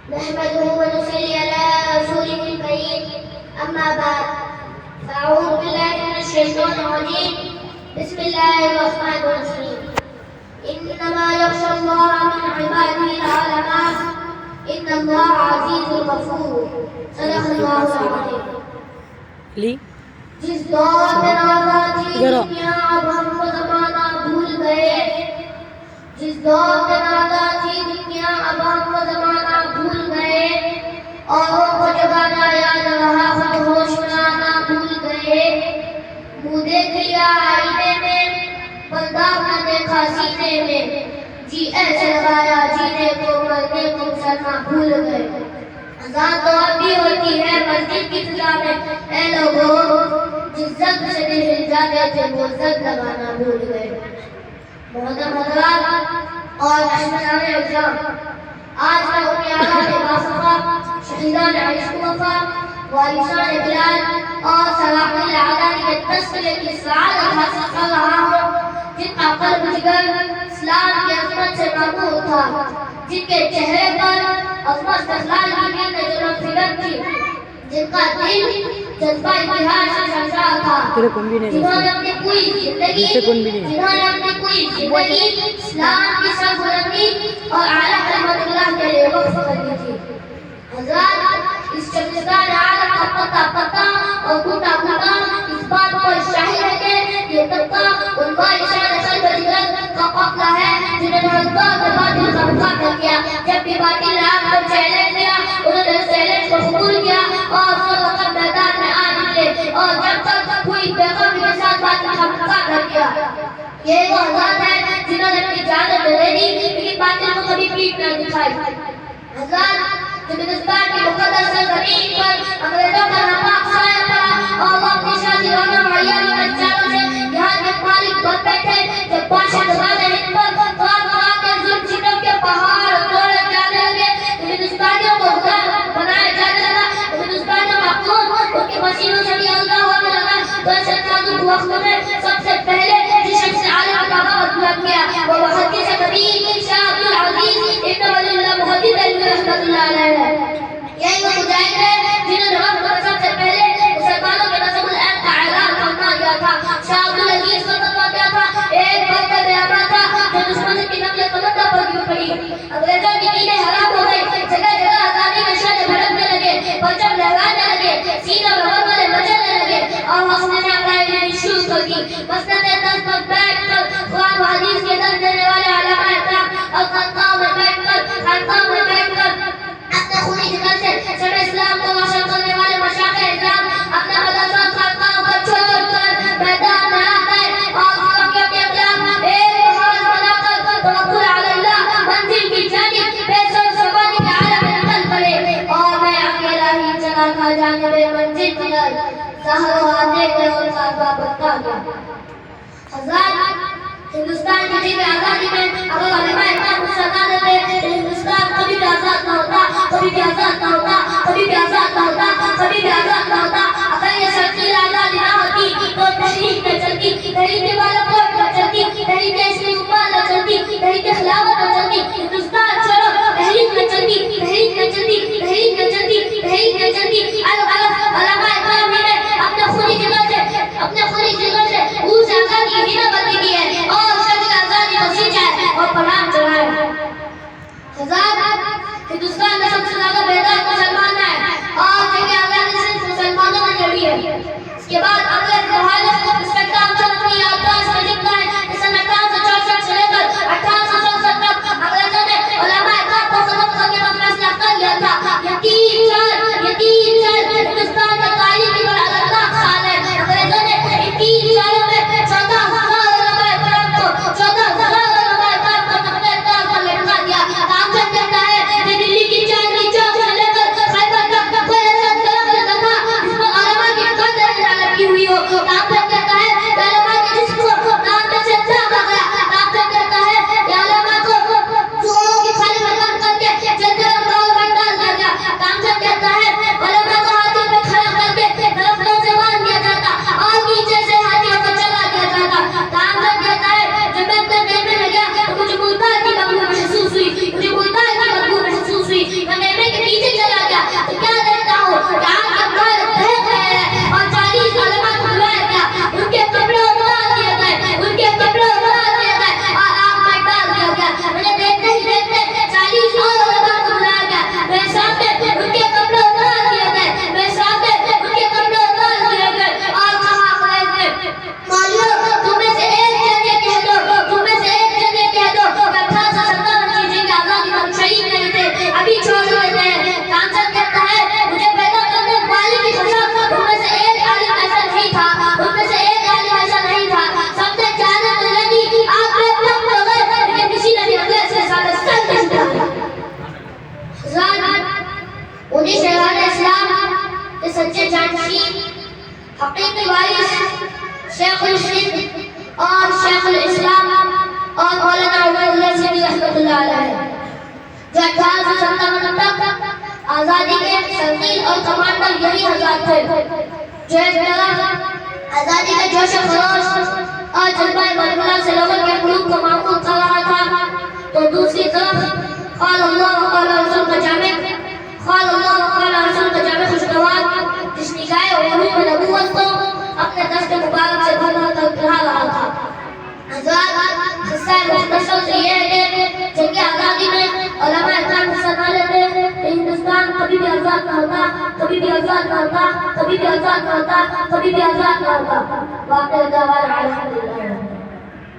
نحمده ونصلي على رسوله الكريم أما بعد فأعوذ بالله من الشيطان الرجيم بسم الله الرحمن الرحيم إنما يخشى الله من عباده العلماء إن الله عزيز غفور صدق الله العظيم جس دور میں نازا تھی دنیا اب ہم وہ زمانہ بھول گئے جس دور میں نازا تھی دنیا اب ہم وہ زمانہ بھول گئے اوروں کو جگانا یاد رہا خود ہوش بنانا بھول گئے منہ دیکھ لیا آئینے میں پردہ نہ دیکھا سینے میں جی ایسے لگایا جینے کو مرنے کو سرنا بھول گئے اذان تو اب بھی ہوتی ہے مسجد کی فضا میں اے لوگوں جس زد سے دل ہل جاتے تھے وہ زد لگانا بھول گئے محترم حضرات اور مہمانان اکرام آج میں انہیں اعلیٰ باصفا شہیدان عشق وفا وارثان بلال اور سلاطین العدالت کے تذکرے کی سعادت حاصل کر رہا ہوں جن کا قلب جگر اسلام کی عظمت سے معمور تھا جن کے چہرے پر عظمت استقلال کی نیند جنم فکر تھی جن کا دل جذبہ اتحاد سے شرشار تھا جنہوں نے اپنی پوری زندگی اسلام کی سربلندی اور اعلیٰ رحمت اللہ کے لیے وقف کر دی تھی حضرات اس شخصیت عالم کا پتہ اور گھوٹا اس بات پر شاہد ہے کہ یہ طبقہ ان بارشان قلب جگر کا قافلہ ہے جنہوں نے ہزار باطل کا مقابلہ کیا جب بھی باطل آپ کو چیلنج کیا انہوں نے اس چیلنج کو قبول کیا اور صدقہ میدان میں آ نکلے اور جب تک کوئی پیغام کے ساتھ باطل کا مقابلہ کیا یہ وہ حضرات ہیں جنہوں نے اپنی جان تو دے دی لیکن باطل کو کبھی پیٹ نہ دکھائی حضرات جب ہندوستان کی مقدس سرزمین پر انگریزوں کا ناپاک سایہ پڑا اور وہ اپنی شادی رونوں عیالوں کے چاروں سے یہاں کے مالک بن بیٹھے جب بادشاہ دبانے ہند پر خواب کے ظلم ستم کے پہاڑ توڑے جانے لگے تو ہندوستانیوں کو غلام بنایا جانے لگا تو ہندوستانیوں کا خون ان کے پسینوں سے بھی الگا ہونے لگا تو ایسے نازک وقت میں سب سے پہلے جس شخص نے عالم کا بابت بلند کیا وہ محدث کبیر شاہ عبد العزیز ابن ولی اللہ محدث رحمۃ اللہ علیہ یہی وہ مجاہد ہے جنہوں نے وقت پر سب سے پہلے مسلمانوں کے نظم العین کا اعلان فرما دیا تھا شاہ عبد العزیز کو فتویٰ دیا تھا ایک وقت بیاباں تھا جو دشمن کی نقل قلندہ پر گر پڑی انگریزوں کی نیندیں حرام ہو گئی جگہ جگہ آزادی کے شعلے بھڑکنے لگے پرچم لہرانے لگے سینوں میں ولولے مچلنے لگے اور حوصلے نے اپنائی لینی شروع کر دی مسند دس پر بیٹھ کر قرآن و حدیث کے درس دینے والے علماء اکرام اور خانقاہوں میں بیٹھ کر اپنے خونی جگر سے شمع اسلام کو روشن کرنے والے مشائخ اعظام اپنے مدرسوں خانقاہوں کو چھوڑ کر میدان میں آ گئے اور فقیوں کے خلاف ایک محاذ بنا کر توکل علی اللہ منزل کی جانب بے سر زبانی کے عالم میں نکل پڑے اور میں اکیلا ہی چلا تھا جانب منزل کی سہر و آتے کے اور صاحبہ بتا گیا حضرات ہندوستان کی جنگ آزادی میں اگر علماء اکرام کو سزا دیتے تو ہندوستان کبھی بھی آزاد نہ ہوتا کبھی بھی آزاد نہ ہوتا کبھی بھی آزاد نہ ہوتا کبھی بھی آزاد نہ ہوتا اگر یہ شرطیل آزادی نہ ہوتی تو تحریک نہ چلتی تحریک بالاکوٹ نہ چلتی تحریک اسلامی امت نہ چلتی تحریک خلافت نہ چلتی ہندوستان چھوڑو تحریک نہ چلتی تحریک نہ چلتی تحریک نہ چلتی تحریک نہ چلتی علماء اکرام نے اپنے خونی جگر سے اس آزادی کی ہیرا بندی کی ہے اور شرطیل آزادی کو سینچا ہے اور پناہ چڑھایا ہے حضرات ہندوستان میں سب سے زیادہ بیدار مسلمان ہے اور جنگ آزادی صرف مسلمانوں میں لڑی ہے اس کے بعد انگریز مخالف اس میں کام سے اپنی یادداشت میں لکھتا ہے اس میں 1864 سے لے کر 1867 تک انگریزوں نے علماء اکرام کو ختم کرنے کا فیصلہ کر لیا تھا یہ 3 سال ہندوستان کا تاریخی بڑا خطرناک سال ہے انگریزوں نے ان 3 سالوں میں 14,000 علماء اکرام کو تختے پر لٹکا دیا کاغذ کہتا ہے کہ دلی کی چاندنی چوک سے لے کر خیبر تک کوئی ایسا درخت نہ تھا جس پر علماء کی قدر نہ لگی ہوئی ہو کاغذ کہتا ہے کہ علماء کے جسم کو کے وارث شیخ الہند اور شیخ الاسلام اور مولانا عمر اللہ سیدی رحمۃ اللہ علیہ جو 1857 تک آزادی کے سردین اور کمانڈر یہی حضرات تھے جو ایک طرف آزادی کے جوش و خروش اور جذبہ بلبلہ سے لوگوں کے قلوب کو معمول کر رہا تھا تو دوسری طرف قال اللہ وقال رسول کا جامع خوشگوار جس نگاہ علوم نبوت کو اپنے دست مبارک سے بھر کر پڑھا رہا تھا. حضرات قصہ مختصر سے یہ ہے کہ جنگ آزادی میں علماء اکرام حصہ نہ لیتے کہ ہندوستان کبھی بھی آزاد نہ ہوتا, کبھی بھی آزاد نہ ہوتا, کبھی بھی آزاد نہ ہوتا, کبھی بھی آزاد نہ ہوتا. واقعہ دعوان الحمدللہ.